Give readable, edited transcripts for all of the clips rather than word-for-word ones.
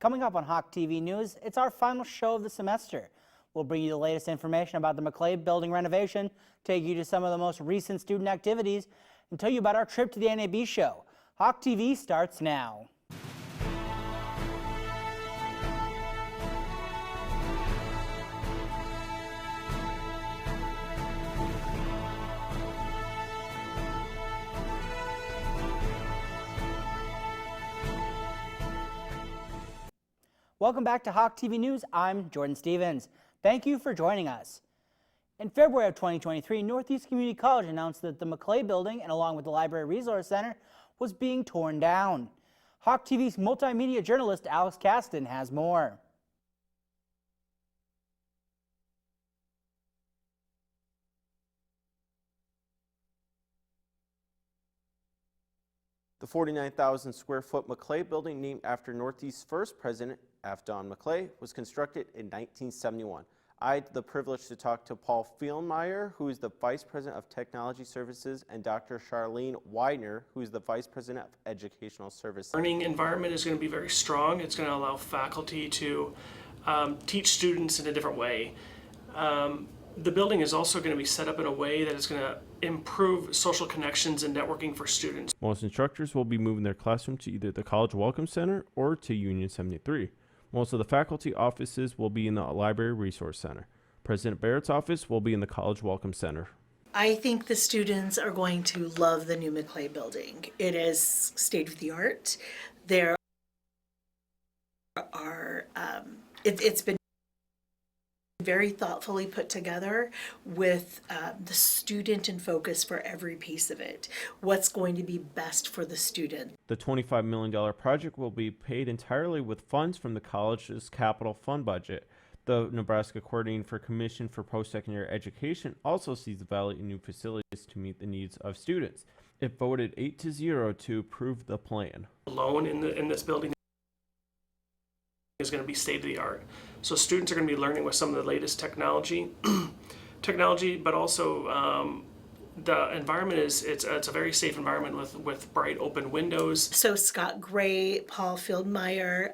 Coming up on Hawk TV News, it's our final show of the semester. We'll bring you the latest information about the McClay building renovation, take you to some of the most recent student activities, and tell you about our trip to the NAB show. Hawk TV starts now. Welcome back to Hawk TV News. I'm Jordan Stevens. Thank you for joining us. In February of 2023, Northeast Community College announced that the McClay building, and along with the Library Resource Center, was being torn down. Hawk TV's multimedia journalist Alex Caston has more. The 49,000 square foot McClay building, named after Northeast's first president, F. Don McClay, was constructed in 1971. I had the privilege to talk to Paul Fieldmeyer, who is the Vice President of Technology Services, and Dr. Charlene Widener, who is the Vice President of Educational Services. Learning environment is going to be very strong. It's going to allow faculty to teach students in a different way. The building is also going to be set up in a way that is going to improve social connections and networking for students. Most instructors will be moving their classroom to either the College Welcome Center or to Union 73. Most of the faculty offices will be in the Library Resource Center. President Barrett's office will be in the College Welcome Center. I think the students are going to love the new McClay building. It is state-of-the-art. There are, it's been very thoughtfully put together with the student in focus for every piece of it. What's going to be best for the student. The $25 million project will be paid entirely with funds from the college's capital fund budget. The Nebraska Coordinating for Commission for Post-Secondary Education also sees the value in new facilities to meet the needs of students. It voted 8-0 to approve the plan. Alone in this building is going to be state-of-the-art. So students are going to be learning with some of the latest technology, but also the environment it's a very safe environment with bright open windows. So Scott Gray, Paul Fieldmeyer,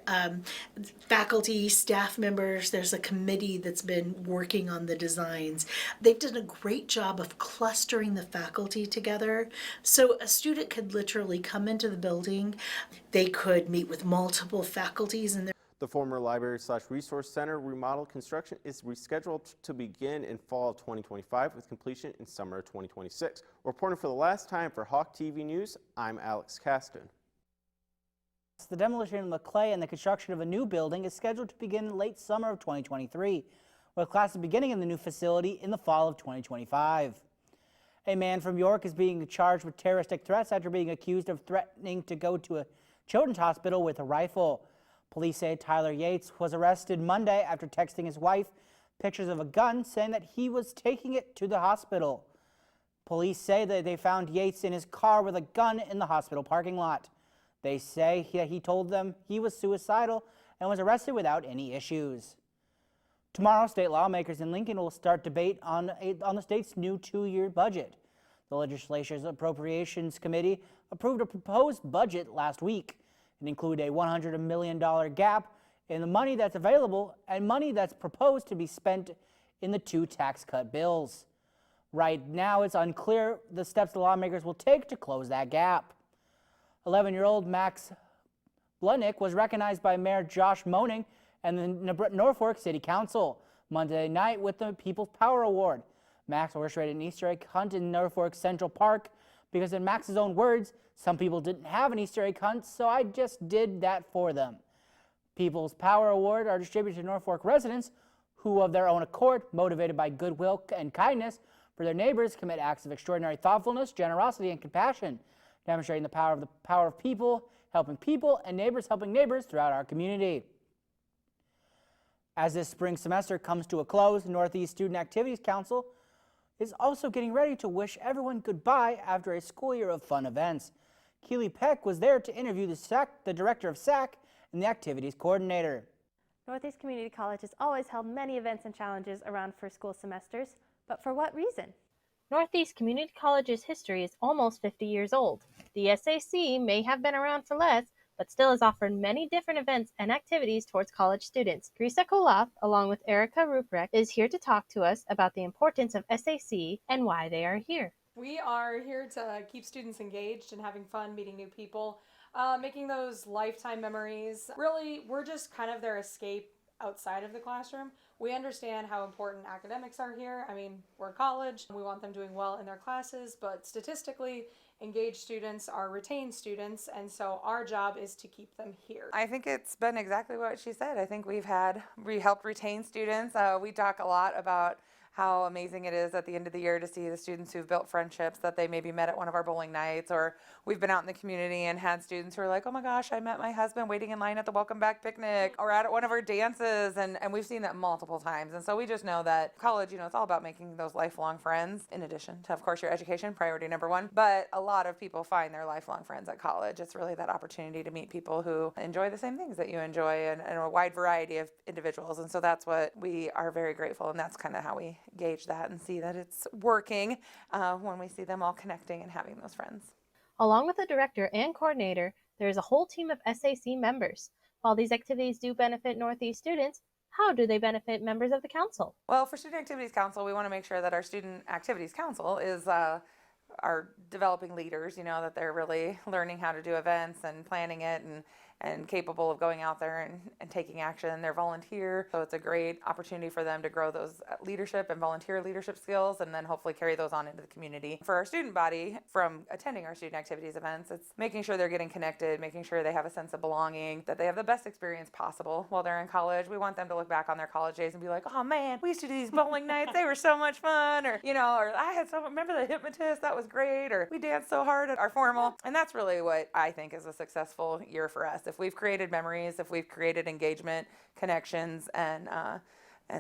faculty, staff members, there's a committee that's been working on the designs. They've done a great job of clustering the faculty together. So a student could literally come into the building, they could meet with multiple faculties in their The former Library/Resource Center remodel construction is rescheduled to begin in fall of 2025 with completion in summer of 2026. Reporting for the last time for Hawk TV News, I'm Alex Caston. The demolition of McClay and the construction of a new building is scheduled to begin in late summer of 2023, with classes beginning in the new facility in the fall of 2025. A man from York is being charged with terroristic threats after being accused of threatening to go to a children's hospital with a rifle. Police say Tyler Yates was arrested Monday after texting his wife pictures of a gun, saying that he was taking it to the hospital. Police say that they found Yates in his car with a gun in the hospital parking lot. They say he told them he was suicidal and was arrested without any issues. Tomorrow, state lawmakers in Lincoln will start debate on the state's new 2-year budget. The legislature's Appropriations Committee approved a proposed budget last week. It included a $100 million gap in the money that's available and money that's proposed to be spent in the 2 tax cut bills. Right now, it's unclear the steps the lawmakers will take to close that gap. 11-year-old Max Blunick was recognized by Mayor Josh Moaning and the Norfolk City Council Monday night with the People's Power Award. Max orchestrated an Easter egg hunt in Norfolk Central Park because, in Max's own words, some people didn't have an Easter egg hunt, so I just did that for them. People's Power Award are distributed to Norfolk residents who, of their own accord, motivated by goodwill and kindness for their neighbors, commit acts of extraordinary thoughtfulness, generosity, and compassion, demonstrating the power of people, and neighbors helping neighbors throughout our community. As this spring semester comes to a close, Northeast Student Activities Council is also getting ready to wish everyone goodbye after a school year of fun events. Keely Peck was there to interview the director of SAC and the activities coordinator. Northeast Community College has always held many events and challenges around first school semesters, but for what reason? Northeast Community College's history is almost 50 years old. The SAC may have been around for less, but still has offered many different events and activities towards college students. Teresa Koloff, along with Erica Ruprecht, is here to talk to us about the importance of SAC and why they are here. We are here to keep students engaged and having fun, meeting new people, making those lifetime memories. Really, we're just kind of their escape outside of the classroom. We understand how important academics are here. I mean, we're college, we want them doing well in their classes, but statistically, engaged students are retained students, and so our job is to keep them here. I think it's been exactly what she said. I think we helped retain students. We talk a lot about how amazing it is at the end of the year to see the students who've built friendships that they maybe met at one of our bowling nights, or we've been out in the community and had students who are like, oh my gosh, I met my husband waiting in line at the welcome back picnic or at one of our dances, and we've seen that multiple times. And so we just know that college, it's all about making those lifelong friends, in addition to, of course, your education, priority number one. But a lot of people find their lifelong friends at college. It's really that opportunity to meet people who enjoy the same things that you enjoy, and a wide variety of individuals. And so that's what we are very grateful, and that's kind of how we gauge that and see that it's working when we see them all connecting and having those friends. Along with the director and coordinator, there is a whole team of SAC members. While these activities do benefit Northeast students, how do they benefit members of the council? Well, for Student Activities Council, we want to make sure that our Student Activities Council is are developing leaders, that they're really learning how to do events and planning it and capable of going out there and taking action. They're volunteer, so it's a great opportunity for them to grow those leadership and volunteer leadership skills, and then hopefully carry those on into the community. For our student body, from attending our student activities events, it's making sure they're getting connected, making sure they have a sense of belonging, that they have the best experience possible while they're in college. We want them to look back on their college days and be like, oh man, we used to do these bowling nights, they were so much fun, or I had remember the hypnotist, that was great, or we danced so hard at our formal. And that's really what I think is a successful year for us. If we've created memories, if we've created engagement, connections, and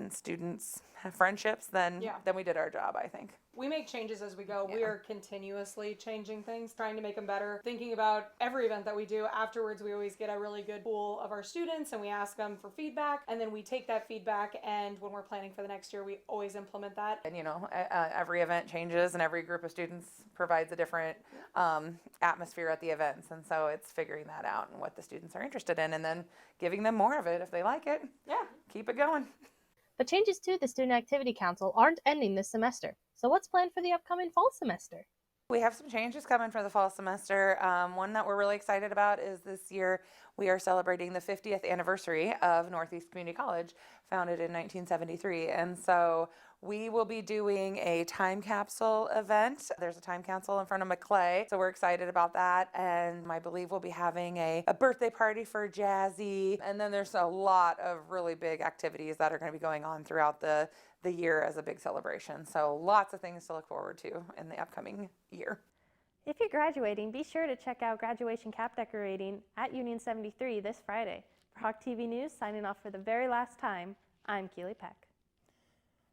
students have friendships, then we did our job, I think. We make changes as we go. We are continuously changing things, trying to make them better, thinking about every event that we do. Afterwards, we always get a really good pool of our students and we ask them for feedback, and then we take that feedback, and when we're planning for the next year, we always implement that. And every event changes and every group of students provides a different atmosphere at the events, and so it's figuring that out and what the students are interested in, and then giving them more of it if they like it. Yeah. Keep it going. But changes to the Student Activity Council aren't ending this semester. So what's planned for the upcoming fall semester? We have some changes coming for the fall semester. One that we're really excited about is this year we are celebrating the 50th anniversary of Northeast Community College, founded in 1973. And so we will be doing a time capsule event. There's a time capsule in front of Maclay, so we're excited about that. And I believe we'll be having a birthday party for Jazzy. And then there's a lot of really big activities that are going to be going on throughout the year as a big celebration. So lots of things to look forward to in the upcoming year. If you're graduating, be sure to check out graduation cap decorating at Union 73 this Friday. For Hawk TV News, signing off for the very last time, I'm Keely Peck.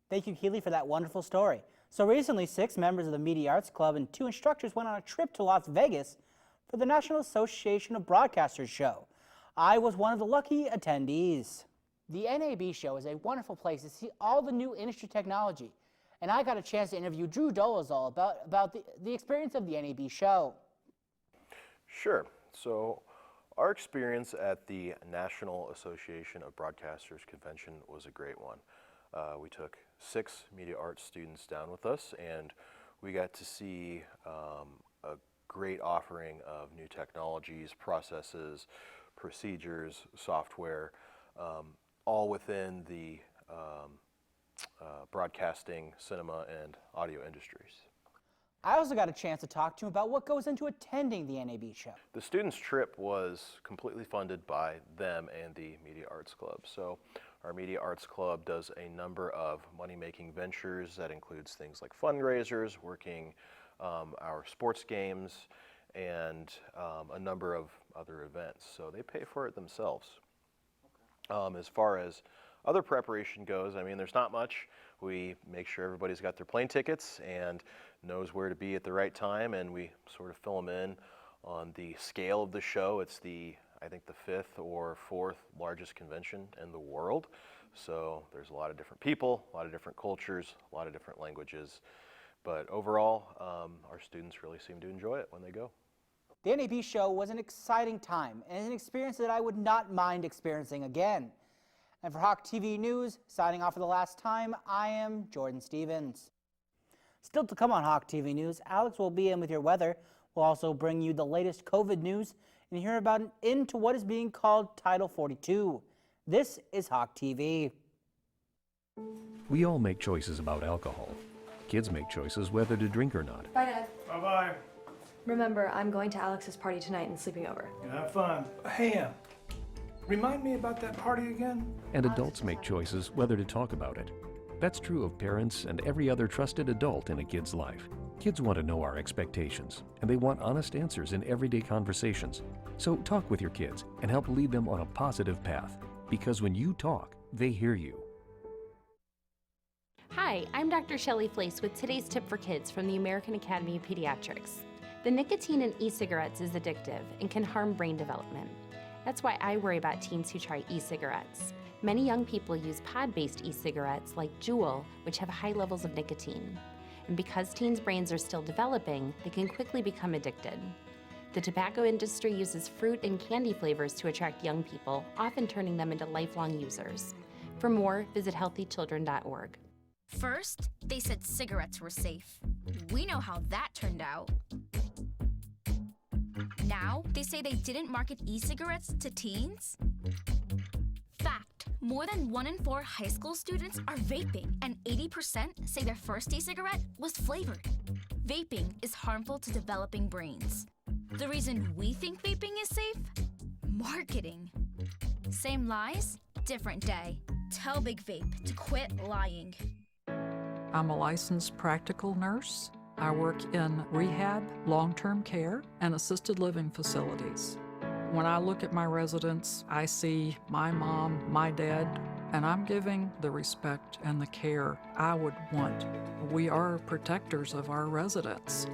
Thank you, Keely, for that wonderful story. So recently, 6 members of the Media Arts Club and 2 instructors went on a trip to Las Vegas for the National Association of Broadcasters show. I was one of the lucky attendees. The NAB show is a wonderful place to see all the new industry technology, and I got a chance to interview Drew Dolezal about the experience of the NAB show. Sure. So our experience at the National Association of Broadcasters convention was a great one. We took 6 media arts students down with us, and we got to see a great offering of new technologies, processes, procedures, software, all within the broadcasting, cinema, and audio industries. I also got a chance to talk to him about what goes into attending the NAB show. The students' trip was completely funded by them and the Media Arts Club. So our Media Arts Club does a number of money-making ventures that includes things like fundraisers, working our sports games, and a number of other events. So they pay for it themselves. As far as other preparation goes, I mean, there's not much. We make sure everybody's got their plane tickets and knows where to be at the right time, and we sort of fill them in on the scale of the show. It's I think the 5th or 4th largest convention in the world. So there's a lot of different people, a lot of different cultures, a lot of different languages. But overall, our students really seem to enjoy it when they go. The NAB show was an exciting time and an experience that I would not mind experiencing again. And for Hawk TV News, signing off for the last time, I am Jordan Stevens. Still to come on Hawk TV News, Alex will be in with your weather. We'll also bring you the latest COVID news and hear about an end to what is being called Title 42. This is Hawk TV. We all make choices about alcohol. Kids make choices whether to drink or not. Bye, Dad. Bye-bye. Remember, I'm going to Alex's party tonight and sleeping over. Have fun. Hey, remind me about that party again? And adults make choices whether to talk about it. That's true of parents and every other trusted adult in a kid's life. Kids want to know our expectations, and they want honest answers in everyday conversations. So talk with your kids and help lead them on a positive path. Because when you talk, they hear you. Hi, I'm Dr. Shelley Flace with today's tip for kids from the American Academy of Pediatrics. The nicotine in e-cigarettes is addictive and can harm brain development. That's why I worry about teens who try e-cigarettes. Many young people use pod-based e-cigarettes like Juul, which have high levels of nicotine. And because teens' brains are still developing, they can quickly become addicted. The tobacco industry uses fruit and candy flavors to attract young people, often turning them into lifelong users. For more, visit healthychildren.org. First, they said cigarettes were safe. We know how that turned out. Now, they say they didn't market e-cigarettes to teens? Fact, more than 1 in 4 high school students are vaping, and 80% say their first e-cigarette was flavored. Vaping is harmful to developing brains. The reason we think vaping is safe? Marketing. Same lies, different day. Tell Big Vape to quit lying. I'm a licensed practical nurse. I work in rehab, long-term care, and assisted living facilities. When I look at my residents, I see my mom, my dad, and I'm giving the respect and the care I would want. We are protectors of our residents.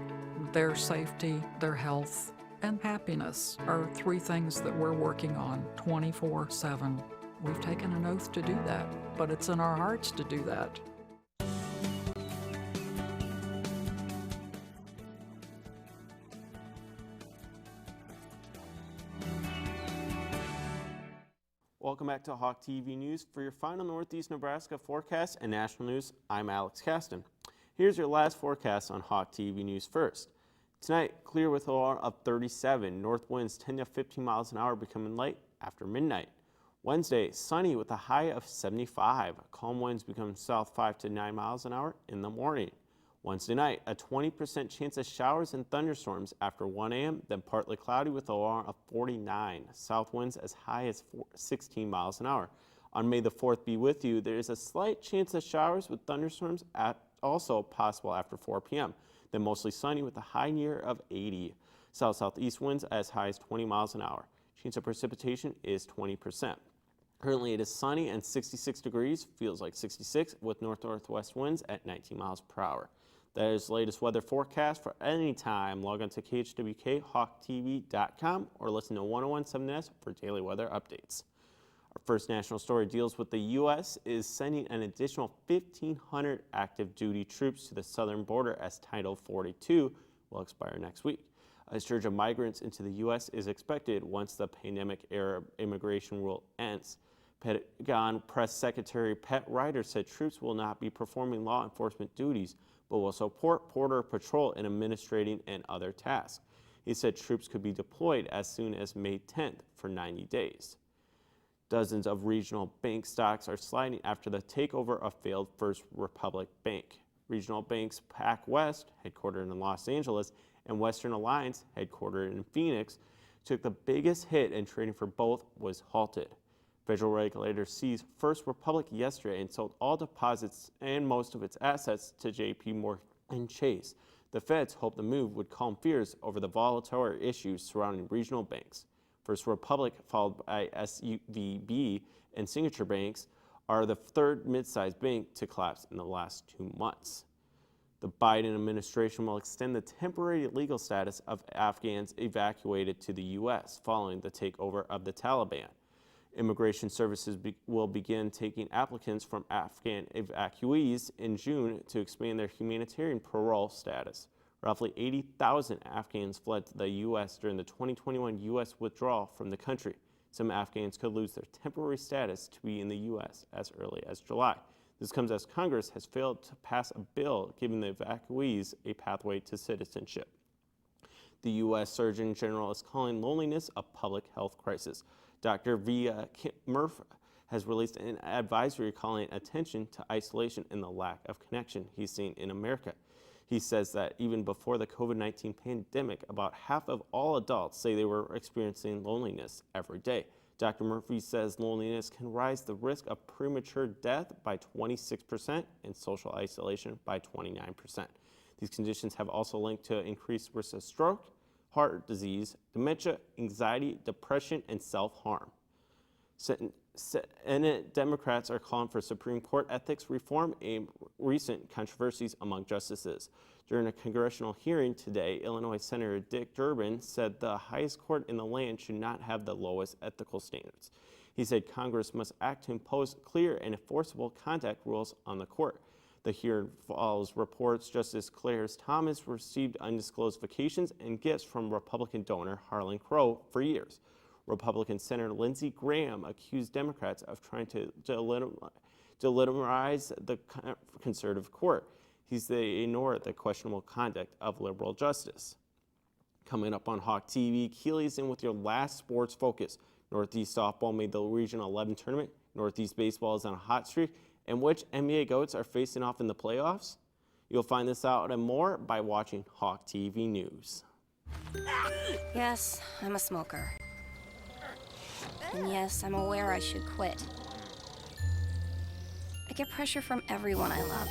Their safety, their health, and happiness are 3 things that we're working on 24/7. We've taken an oath to do that, but it's in our hearts to do that. Welcome back to Hawk TV News. For your final Northeast Nebraska forecast and national news, I'm Alex Caston. Here's your last forecast on Hawk TV News first. Tonight, clear with a low of 37. North winds 10 to 15 miles an hour becoming light after midnight. Wednesday, sunny with a high of 75. Calm winds become south 5 to 9 miles an hour in the morning. Wednesday night, a 20% chance of showers and thunderstorms after 1 a.m., then partly cloudy with a low of 49. South winds as high as 16 miles an hour. On May the 4th be with you, there is a slight chance of showers with thunderstorms also possible after 4 p.m., then mostly sunny with a high near of 80. South-southeast winds as high as 20 miles an hour. Chance of precipitation is 20%. Currently it is sunny and 66 degrees, feels like 66, with north-northwest winds at 19 miles per hour. That is the latest weather forecast for any time. Log on to khwkhawktv.com or listen to 101.7S for daily weather updates. Our first national story deals with the U.S. is sending an additional 1,500 active duty troops to the southern border as Title 42 will expire next week. A surge of migrants into the U.S. is expected once the pandemic-era immigration rule ends. Pentagon Press Secretary Pat Ryder said troops will not be performing law enforcement duties, but will support Border Patrol in administrating and other tasks. He said troops could be deployed as soon as May 10th for 90 days. Dozens of regional bank stocks are sliding after the takeover of failed First Republic Bank. Regional banks PacWest, headquartered in Los Angeles, and Western Alliance, headquartered in Phoenix, took the biggest hit, and trading for both was halted. Federal regulators seized First Republic yesterday and sold all deposits and most of its assets to J.P. Morgan Chase. The feds hoped the move would calm fears over the volatile issues surrounding regional banks. First Republic, followed by SVB and Signature Banks, are the third mid-sized bank to collapse in the last 2 months. The Biden administration will extend the temporary legal status of Afghans evacuated to the U.S. following the takeover of the Taliban. Immigration Services will begin taking applicants from Afghan evacuees in June to expand their humanitarian parole status. Roughly 80,000 Afghans fled to the U.S. during the 2021 U.S. withdrawal from the country. Some Afghans could lose their temporary status to be in the U.S. as early as July. This comes as Congress has failed to pass a bill giving the evacuees a pathway to citizenship. The U.S. Surgeon General is calling loneliness a public health crisis. Dr. Via Murphy has released an advisory calling attention to isolation and the lack of connection he's seen in America. He says that even before the COVID-19 pandemic, about half of all adults say they were experiencing loneliness every day. Dr. Murphy says loneliness can rise the risk of premature death by 26% and social isolation by 29%. These conditions have also linked to increased risk of stroke, heart disease, dementia, anxiety, depression, and self-harm. Senate Democrats are calling for Supreme Court ethics reform amid recent controversies among justices. During a congressional hearing today, Illinois Senator Dick Durbin said the highest court in the land should not have the lowest ethical standards. He said Congress must act to impose clear and enforceable contact rules on the court. The hearing follows reports Justice Clarence Thomas received undisclosed vacations and gifts from Republican donor Harlan Crow for years. Republican Senator Lindsey Graham accused Democrats of trying to delegitimize the conservative court. They ignore the questionable conduct of liberal justice. Coming up on Hawk TV, Keely's in with your last sports focus. Northeast softball made the Region 11 tournament. Northeast baseball is on a hot streak. And which NBA GOATs are facing off in the playoffs? You'll find this out and more by watching Hawk TV News. Yes, I'm a smoker. And yes, I'm aware I should quit. I get pressure from everyone I love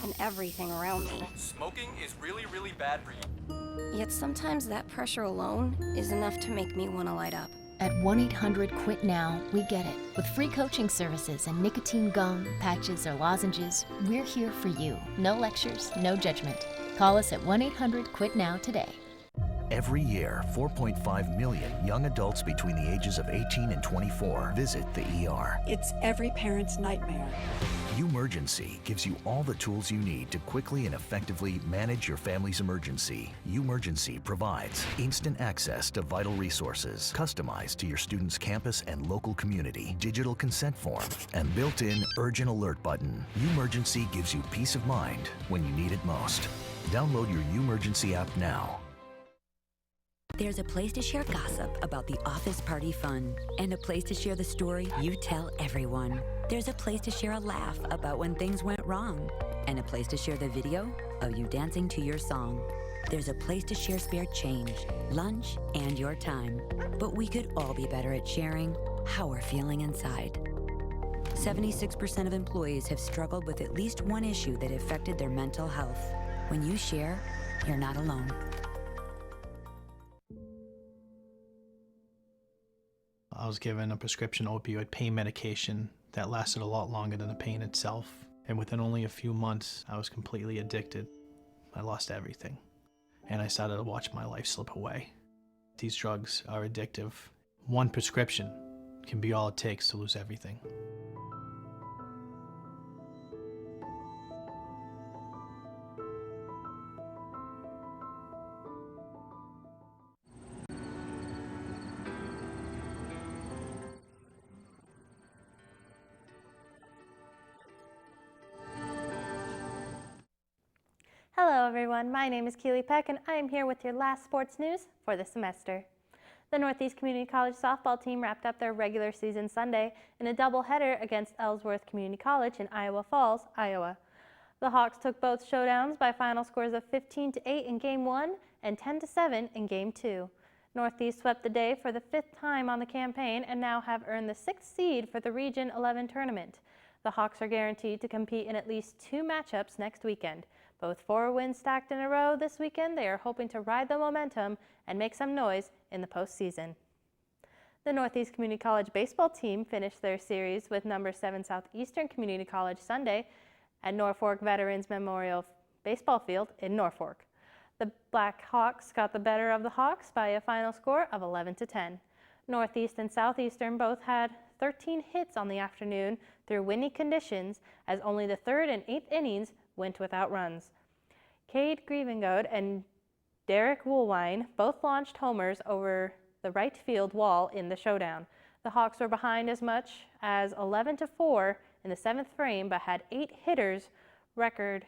and everything around me. Smoking is really, really bad for you. Yet sometimes that pressure alone is enough to make me want to light up. At 1-800-QUIT-NOW, we get it. With free coaching services and nicotine gum, patches, or lozenges, we're here for you. No lectures, no judgment. Call us at 1-800-QUIT-NOW today. Every year, 4.5 million young adults between the ages of 18 and 24 visit the ER. It's every parent's nightmare. Umergency gives you all the tools you need to quickly and effectively manage your family's emergency. Umergency provides instant access to vital resources, customized to your student's campus and local community, digital consent form, and built-in urgent alert button. Umergency gives you peace of mind when you need it most. Download your Umergency app now. There's a place to share gossip about the office party fun, and a place to share the story you tell everyone. There's a place to share a laugh about when things went wrong, and a place to share the video of you dancing to your song. There's a place to share spare change, lunch, and your time. But we could all be better at sharing how we're feeling inside. 76% of employees have struggled with at least one issue that affected their mental health. When you share, you're not alone. I was given a prescription opioid pain medication that lasted a lot longer than the pain itself. And within only a few months, I was completely addicted. I lost everything. And I started to watch my life slip away. These drugs are addictive. One prescription can be all it takes to lose everything. Hello everyone, my name is Keely Peck and I am here with your last sports news for the semester. The Northeast Community College softball team wrapped up their regular season Sunday in a doubleheader against Ellsworth Community College in Iowa Falls, Iowa. The Hawks took both showdowns by final scores of 15-8 in Game 1 and 10-7 in Game 2. Northeast swept the day for the 5th time on the campaign and now have earned the 6th seed for the Region 11 tournament. The Hawks are guaranteed to compete in at least 2 matchups next weekend. Both 4 wins stacked in a row this weekend, they are hoping to ride the momentum and make some noise in the postseason. The Northeast Community College baseball team finished their series with number 7 Southeastern Community College Sunday at Norfolk Veterans Memorial Baseball Field in Norfolk. The Black Hawks got the better of the Hawks by a final score of 11-10. Northeast and Southeastern both had 13 hits on the afternoon through windy conditions, as only the 3rd and 8th innings went without runs. Cade Grievengode and Derek Woolwine both launched homers over the right field wall in the showdown. The Hawks were behind as much as 11-4 in the 7th frame, but had 8 hitters record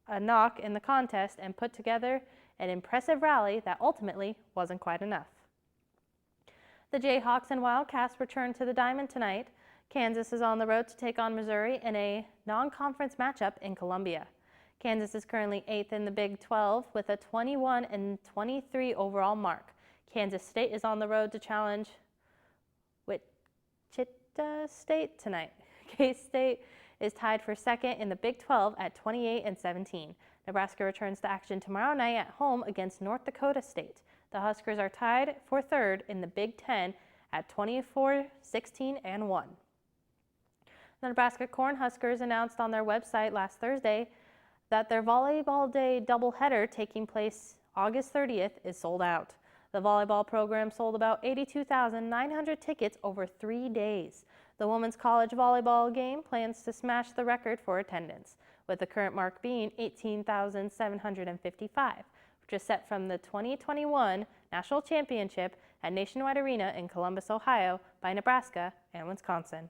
a knock in the contest and put together an impressive rally that ultimately wasn't quite enough. The Jayhawks and Wildcats return to the Diamond tonight. Kansas is on the road to take on Missouri in a non-conference matchup in Columbia. Kansas is currently 8th in the Big 12 with a 21-23 overall mark. Kansas State is on the road to challenge Wichita State tonight. K-State is tied for 2nd in the Big 12 at 28-17. Nebraska returns to action tomorrow night at home against North Dakota State. The Huskers are tied for 3rd in the Big 10 at 24-16-1. The Nebraska Cornhuskers announced on their website last Thursday that their Volleyball Day doubleheader taking place August 30th is sold out. The volleyball program sold about 82,900 tickets over 3 days. The women's college volleyball game plans to smash the record for attendance, with the current mark being 18,755, which is set from the 2021 National Championship at Nationwide Arena in Columbus, Ohio by Nebraska and Wisconsin.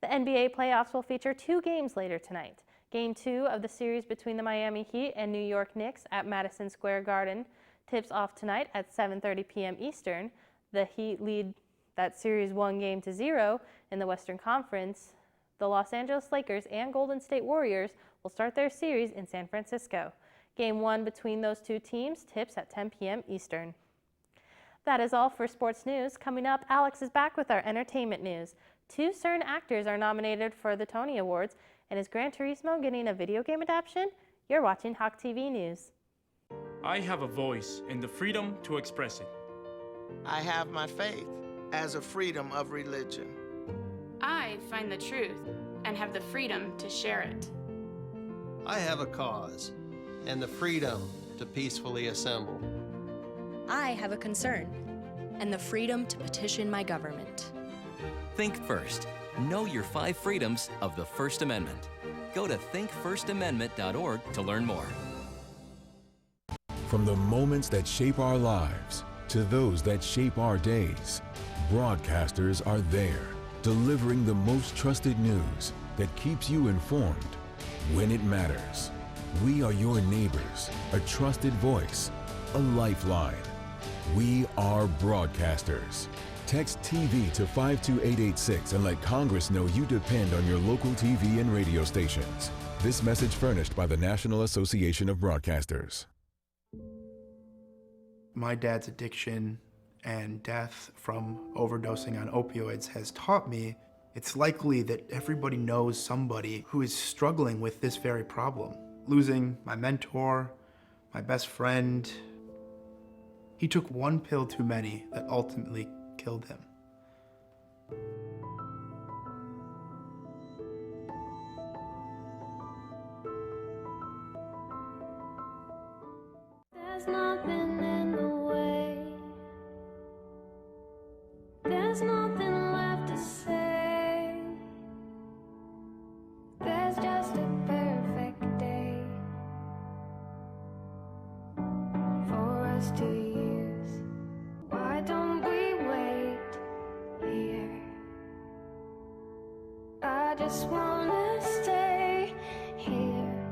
The NBA playoffs will feature 2 games later tonight. Game 2 of the series between the Miami Heat and New York Knicks at Madison Square Garden tips off tonight at 7:30 p.m. Eastern. The Heat lead that series 1-0 in the Western Conference. The Los Angeles Lakers and Golden State Warriors will start their series in San Francisco. Game 1 between those 2 teams tips at 10 p.m. Eastern. That is all for sports news. Coming up, Alex is back with our entertainment news. 2 CERN actors are nominated for the Tony Awards, and is Gran Turismo getting a video game adaptation? You're watching Hawk TV News. I have a voice and the freedom to express it. I have my faith as a freedom of religion. I find the truth and have the freedom to share it. I have a cause and the freedom to peacefully assemble. I have a concern and the freedom to petition my government. Think first. Know your 5 freedoms of the First Amendment. Go to thinkfirstamendment.org to learn more. From the moments that shape our lives to those that shape our days, broadcasters are there, delivering the most trusted news that keeps you informed when it matters. We are your neighbors, a trusted voice, a lifeline. We are broadcasters. Text TV to 52886 and let Congress know you depend on your local TV and radio stations. This message furnished by the National Association of Broadcasters. My dad's addiction and death from overdosing on opioids has taught me it's likely that everybody knows somebody who is struggling with this very problem. Losing my mentor, my best friend, he took 1 pill too many that ultimately killed him. There's nothing in the way. There's nothing left to say. There's just a perfect day for us to use. Why don't we wait here? I just wanna stay here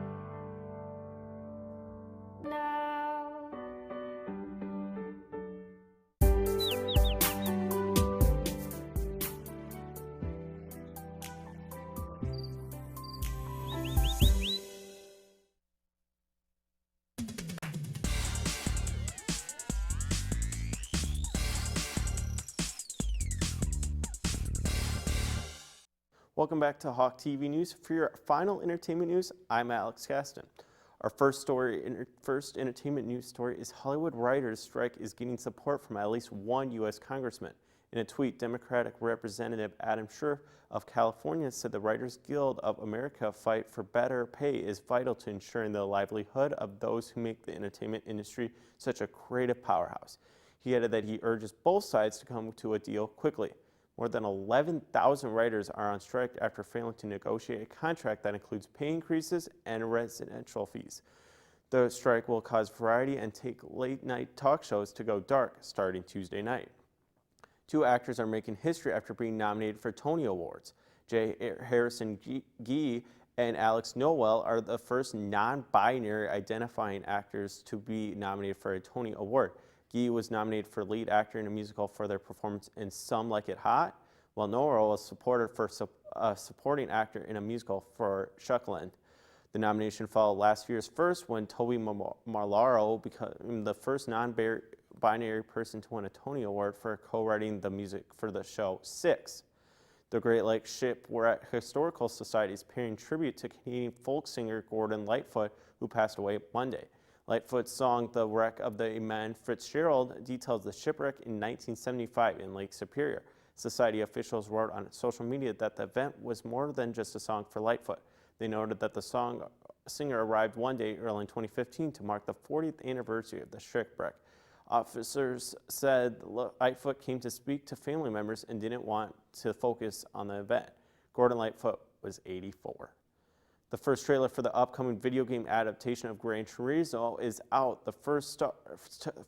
now. Welcome back to Hawk TV News. For your final entertainment news, I'm Alex Gaston. Our first entertainment news story is Hollywood writers' strike is getting support from at least 1 U.S. congressman. In a tweet, Democratic Representative Adam Schiff of California said the Writers Guild of America fight for better pay is vital to ensuring the livelihood of those who make the entertainment industry such a creative powerhouse. He added that he urges both sides to come to a deal quickly. More than 11,000 writers are on strike after failing to negotiate a contract that includes pay increases and residential fees. The strike will cause Variety and take late-night talk shows to go dark starting Tuesday night. 2 actors are making history after being nominated for Tony Awards. J. Harrison Ghee and Alex Noel are the first non-binary identifying actors to be nominated for a Tony Award. Ghee was nominated for lead actor in a musical for their performance in Some Like It Hot, while Noel was supported for supporting actor in a musical for Shuckland. The nomination followed last year's first when Toby Marlaro became the first non-binary person to win a Tony Award for co-writing the music for the show Six. The Great Lakes Shipwreck Historical Society is paying tribute to Canadian folk singer Gordon Lightfoot, who passed away Monday. Lightfoot's song, The Wreck of the Amen Fitzgerald, details the shipwreck in 1975 in Lake Superior. Society officials wrote on social media that the event was more than just a song for Lightfoot. They noted that the singer arrived one day early in 2015 to mark the 40th anniversary of the shipwreck. Officers said Lightfoot came to speak to family members and didn't want to focus on the event. Gordon Lightfoot was 84. The first trailer for the upcoming video game adaptation of Gran Turismo is out. The first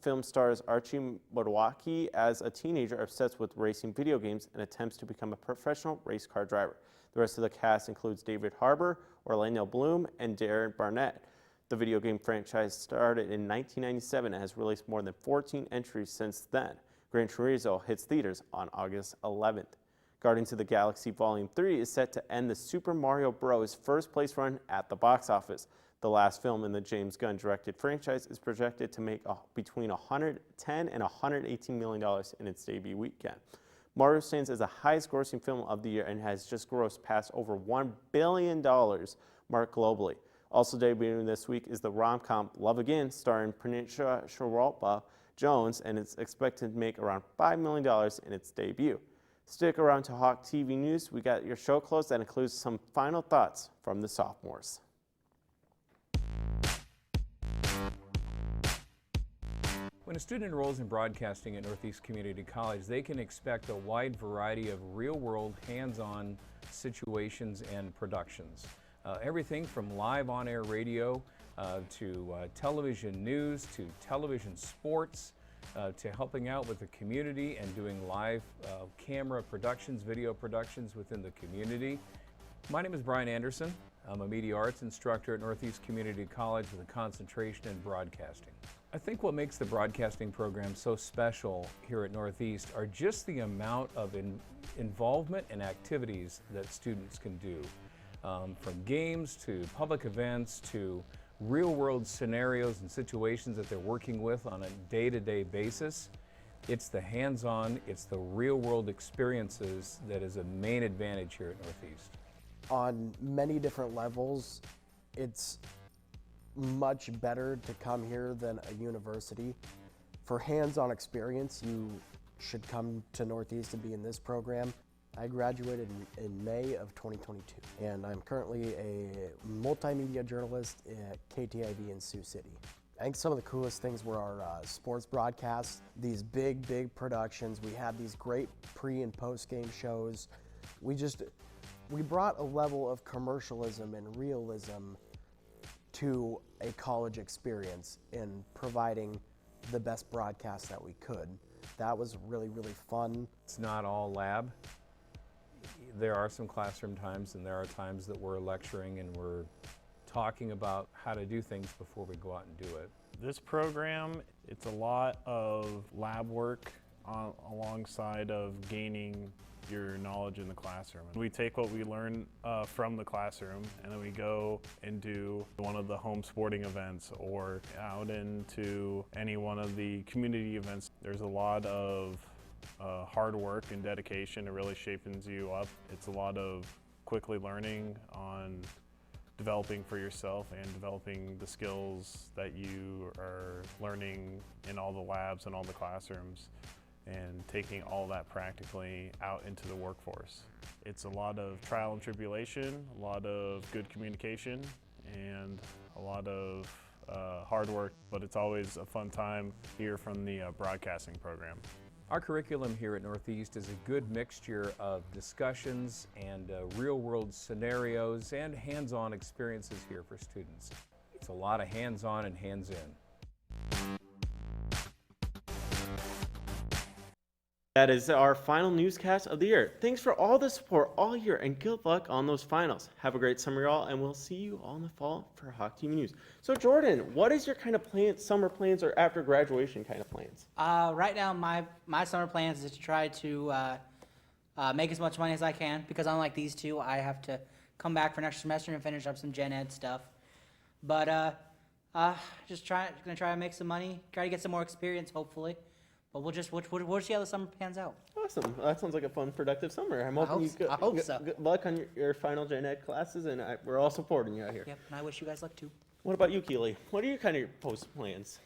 film stars Archie Modwaki as a teenager obsessed with racing video games and attempts to become a professional race car driver. The rest of the cast includes David Harbour, Orlando Bloom, and Darren Barnett. The video game franchise started in 1997 and has released more than 14 entries since then. Gran Turismo hits theaters on August 11th. Guardians of the Galaxy Volume 3 is set to end the Super Mario Bros. First place run at the box office. The last film in the James Gunn-directed franchise is projected to make between $110 and $118 million in its debut weekend. Mario stands as the highest-grossing film of the year and has just grossed past over $1 billion mark globally. Also debuting this week is the rom-com Love Again, starring Peninsula Sharolpa Jones, and it's expected to make around $5 million in its debut. Stick around to Hawk TV News. We got your show closed that includes some final thoughts from the sophomores. When a student enrolls in broadcasting at Northeast Community College, they can expect a wide variety of real-world, hands-on situations and productions. Everything from live on-air radio to television news to television sports to helping out with the community and doing live camera productions, video productions within the community. My name is Brian Anderson. I'm a media arts instructor at Northeast Community College with a concentration in broadcasting. I think what makes the broadcasting program so special here at Northeast are just the amount of involvement and activities that students can do. From games to public events to real-world scenarios and situations that they're working with on a day-to-day basis. It's the hands-on, it's the real-world experiences that is a main advantage here at Northeast. On many different levels, it's much better to come here than a university. For hands-on experience, you should come to Northeast and be in this program. I graduated in May of 2022, and I'm currently a multimedia journalist at KTIV in Sioux City. I think some of the coolest things were our sports broadcasts, these big productions. We had these great pre and post game shows. We brought a level of commercialism and realism to a college experience in providing the best broadcast that we could. That was really fun. It's not all lab. There are some classroom times, and there are times that we're lecturing and we're talking about how to do things before we go out and do it. This program, it's a lot of lab work alongside of gaining your knowledge in the classroom. We take what we learn from the classroom, and then we go and do one of the home sporting events or out into any one of the community events. There's a lot of hard work and dedication. It really shapes you up. It's a lot of quickly learning on developing for yourself and developing the skills that you are learning in all the labs and all the classrooms, and taking all that practically out into the workforce. It's a lot of trial and tribulation, a lot of good communication, and a lot of hard work, but it's always a fun time here from the broadcasting program. Our curriculum here at Northeast is a good mixture of discussions and real-world scenarios and hands-on experiences here for students. It's a lot of hands-on and hands-in. That is our final newscast of the year. Thanks for all the support all year, and good luck on those finals. Have a great summer, y'all, and we'll see you all in the fall for Hawk TV News. So, Jordan, what is your kind of summer plans or after graduation kind of plans? Right now, my summer plans is to try to make as much money as I can, because unlike these two, I have to come back for an extra semester and finish up some gen ed stuff. But gonna try to make some money, try to get some more experience, hopefully. But we'll see how the summer pans out. Awesome. That sounds like a fun, productive summer. I'm hoping I hope so. Good luck on your final gen ed classes, and we're all supporting you out here. Yep, and I wish you guys luck too. What about you, Keely? What are your kind of your post plans?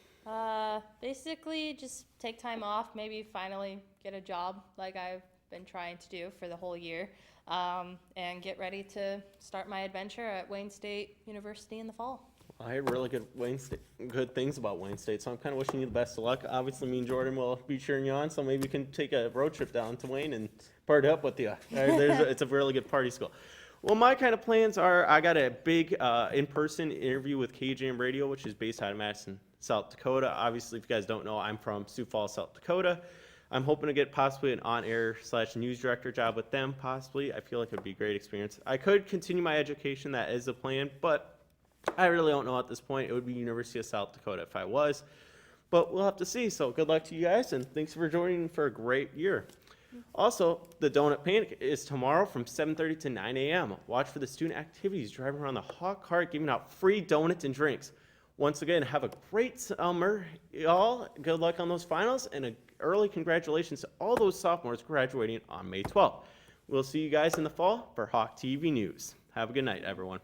Basically just take time off, maybe finally get a job like I've been trying to do for the whole year, and get ready to start my adventure at Wayne State University in the fall. I heard really good things about Wayne State, so I'm kind of wishing you the best of luck. Obviously, me and Jordan will be cheering you on, so maybe we can take a road trip down to Wayne and party up with you. It's a really good party school. Well, my kind of plans are, I got a big in-person interview with KJM Radio, which is based out of Madison, South Dakota. Obviously, if you guys don't know, I'm from Sioux Falls, South Dakota. I'm hoping to get possibly an on-air / news director job with them, possibly. I feel like it would be a great experience. I could continue my education, that is the plan, but I really don't know at this point. It would be University of South Dakota if I was, but we'll have to see. So good luck to you guys, and thanks for joining for a great year. Also, the Donut Panic is tomorrow from 7:30 to 9 a.m. Watch for the student activities, driving around the Hawk Cart, giving out free donuts and drinks. Once again, have a great summer, y'all. Good luck on those finals, and an early congratulations to all those sophomores graduating on May 12th. We'll see you guys in the fall for Hawk TV News. Have a good night, everyone.